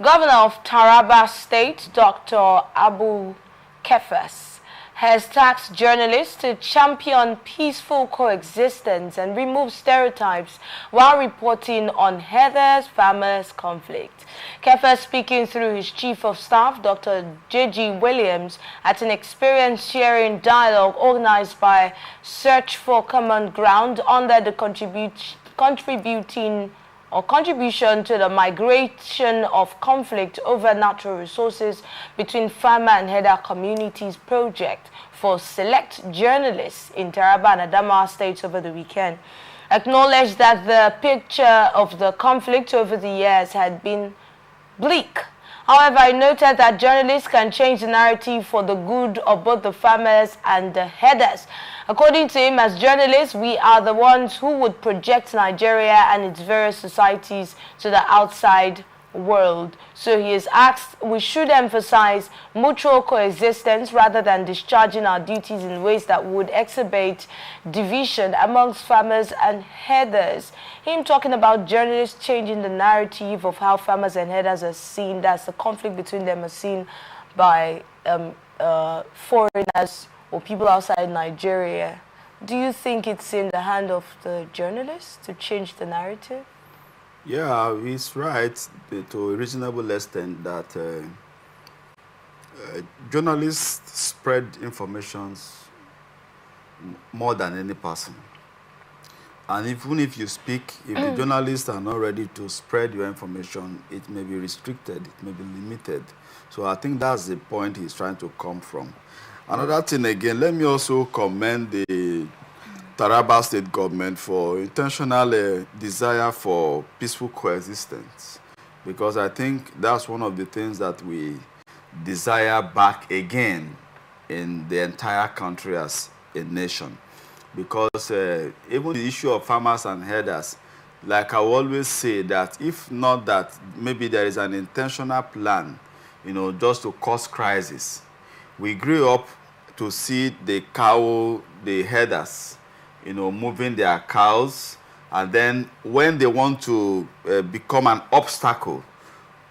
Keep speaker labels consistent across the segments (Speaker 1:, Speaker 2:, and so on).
Speaker 1: Governor of Taraba State, Dr. Agbu Kefas, has tasked journalists to champion peaceful coexistence and remove stereotypes while reporting on herders-farmers conflict. Kefas, speaking through his Chief of Staff, Dr. J.G. Williams, at an experience-sharing dialogue organized by Search for Common Ground under the contribution to the migration of conflict over natural resources between farmer and herder communities project for select journalists in Taraba and Adamawa states over the weekend, acknowledged that the picture of the conflict over the years had been bleak. However, I noted that journalists can change the narrative for the good of both the farmers and the herders. According to him, as journalists, we are the ones who would project Nigeria and its various societies to the outside world. So he has asked we should emphasize mutual coexistence rather than discharging our duties in ways that would exacerbate division amongst farmers and herders. Him talking about journalists changing the narrative of how farmers and herders are seen, that's the conflict between them, are seen by foreigners or people outside Nigeria. Do you think it's in the hand of the journalists to change the narrative?
Speaker 2: Yeah, he's right to a reasonable extent that journalists spread information more than any person. And even if you speak, if the journalists are not ready to spread your information, it may be restricted, it may be limited. So I think that's the point he's trying to come from. Another thing again, let me also commend the Taraba State government for intentional desire for peaceful coexistence, because I think that's one of the things that we desire back again in the entire country as a nation. Because even the issue of farmers and herders, like I always say, that if not that maybe there is an intentional plan, just to cause crisis. We grew up to see the herders, moving their cows, and then when they want to become an obstacle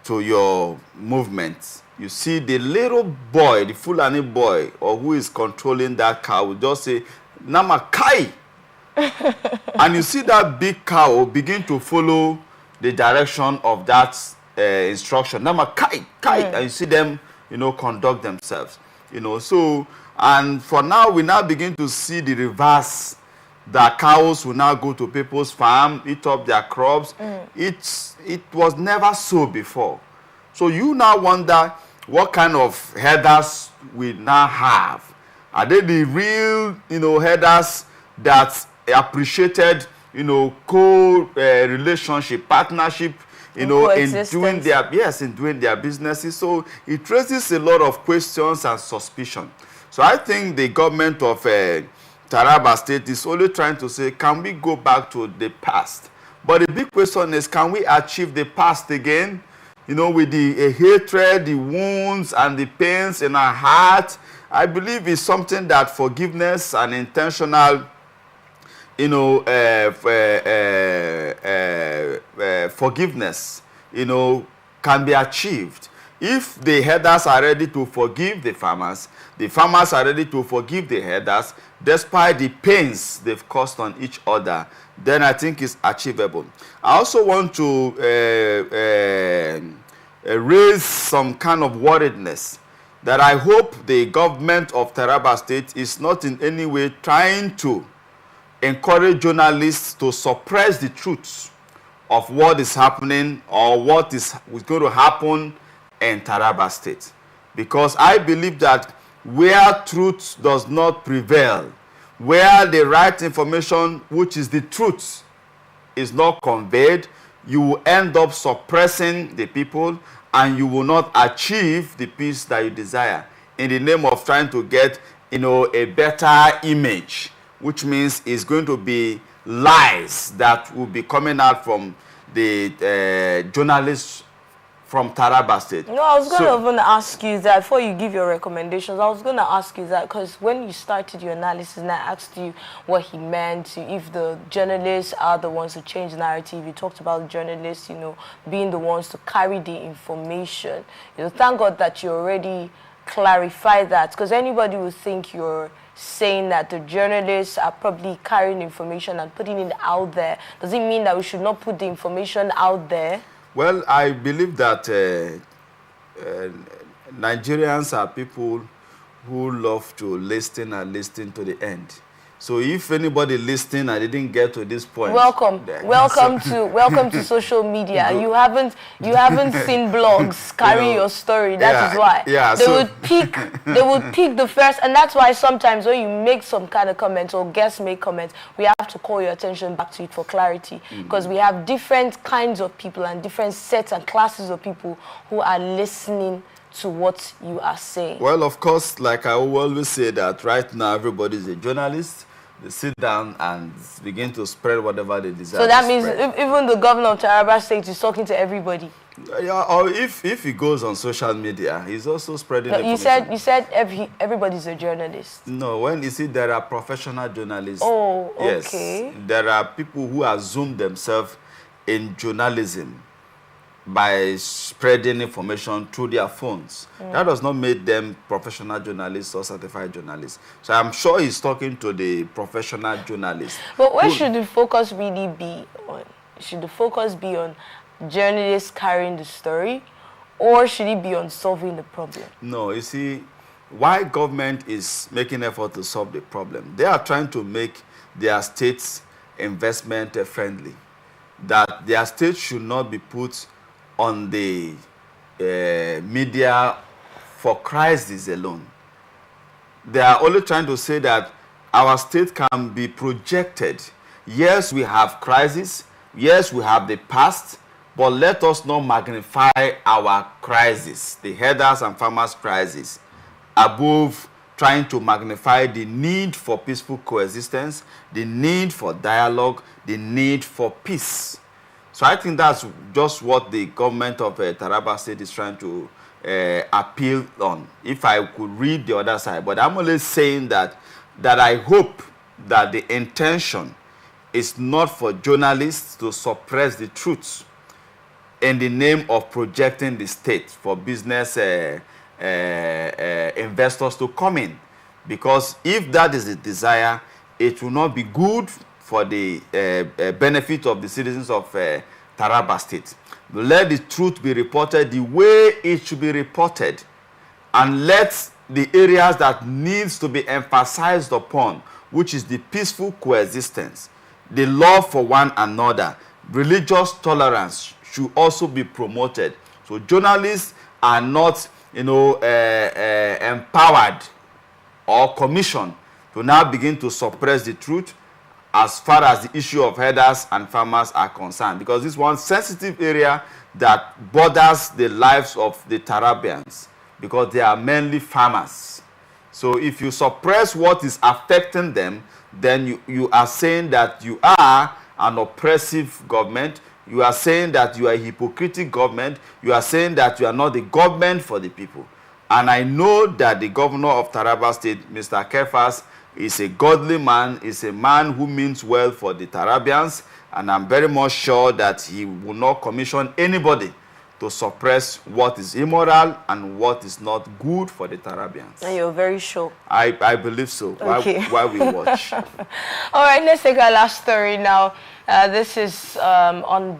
Speaker 2: to your movement, you see the little boy, the Fulani boy, or who is controlling that cow, will just say, "Nama kai," and you see that big cow begin to follow the direction of that instruction, "Nama kai, kai," and you see them, conduct themselves, So, and for now, we now begin to see the reverse. The cows will now go to people's farm, eat up their crops. It was never so before. So you now wonder what kind of herders we now have. Are they the real, herders that appreciated, co-relationship, partnership, in doing their businesses? So it raises a lot of questions and suspicion. So I think the government of Taraba State is only trying to say, can we go back to the past? But the big question is, can we achieve the past again? With the hatred, the wounds, and the pains in our heart. I believe it's something that forgiveness and intentional, forgiveness, can be achieved. If the herders are ready to forgive the farmers are ready to forgive the herders, despite the pains they've caused on each other, then I think it's achievable. I also want to raise some kind of worriedness that I hope the government of Taraba State is not in any way trying to encourage journalists to suppress the truths of what is happening or what is going to happen in Taraba State. Because I believe that where truth does not prevail, where the right information, which is the truth, is not conveyed, you will end up suppressing the people and you will not achieve the peace that you desire in the name of trying to get, a better image, which means it's going to be lies that will be coming out from the journalists from Taraba State.
Speaker 1: No, I was going to ask you that before you give your recommendations. I was going to ask you that because when you started your analysis and I asked you what he meant, if the journalists are the ones to change the narrative, you talked about journalists, you know, being the ones to carry the information. You know, thank God that you already clarified that, because anybody would think you're saying that the journalists are probably carrying information and putting it out there. Does it mean that we should not put the information out there?
Speaker 2: Well, I believe that Nigerians are people who love to listen and listen to the end. So if anybody listening and didn't get to this point,
Speaker 1: welcome to social media. You haven't seen blogs carry your story. That is why they would pick the first, and that's why sometimes when you make some kind of comment or guests make comments, we have to call your attention back to it for clarity, because we have different kinds of people and different sets and classes of people who are listening to what you are saying.
Speaker 2: Well, of course, like I always say that right now everybody is a journalist. They sit down and begin to spread whatever they desire.
Speaker 1: So that means even the governor of Taraba State is talking to everybody.
Speaker 2: Yeah, or if he goes on social media, he's also spreading information.
Speaker 1: You said everybody's a journalist.
Speaker 2: No, when you see there are professional journalists.
Speaker 1: Oh,
Speaker 2: Yes,
Speaker 1: okay.
Speaker 2: there are people who assume themselves in journalism by spreading information through their phones. That does not make them professional journalists or certified journalists. So I'm sure he's talking to the professional journalists.
Speaker 1: But where should the focus really be on? Should the focus be on journalists carrying the story, or should it be on solving the problem?
Speaker 2: No, you see, why government is making effort to solve the problem, they are trying to make their states investment friendly. That their state should not be put on the media for crisis alone. They are only trying to say that our state can be projected. Yes, we have crisis. Yes, we have the past. But let us not magnify our crisis, the herders and farmers' crisis, above trying to magnify the need for peaceful coexistence, the need for dialogue, the need for peace. So I think that's just what the government of Taraba State is trying to appeal on, if I could read the other side. But I'm only saying that I hope that the intention is not for journalists to suppress the truth in the name of projecting the state for business investors to come in. Because if that is the desire, it will not be good for the benefit of the citizens of Taraba State. Let the truth be reported the way it should be reported, and let the areas that needs to be emphasized upon, which is the peaceful coexistence, the love for one another, religious tolerance, should also be promoted. So journalists are not, empowered or commissioned to now begin to suppress the truth as far as the issue of herders and farmers are concerned, because this is one sensitive area that borders the lives of the Tarabians, because they are mainly farmers. So if you suppress what is affecting them, then you are saying that you are an oppressive government. You are saying that you are a hypocritical government. You are saying that you are not the government for the people. And I know that the governor of Taraba State, Mr. Kefas, is a godly man, is a man who means well for the Tarabians, and I'm very much sure that he will not commission anybody to suppress what is immoral and what is not good for the Tarabians.
Speaker 1: And you're very sure?
Speaker 2: I believe so.
Speaker 1: Okay.
Speaker 2: While we watch.
Speaker 1: All right, let's take our last story now. This is on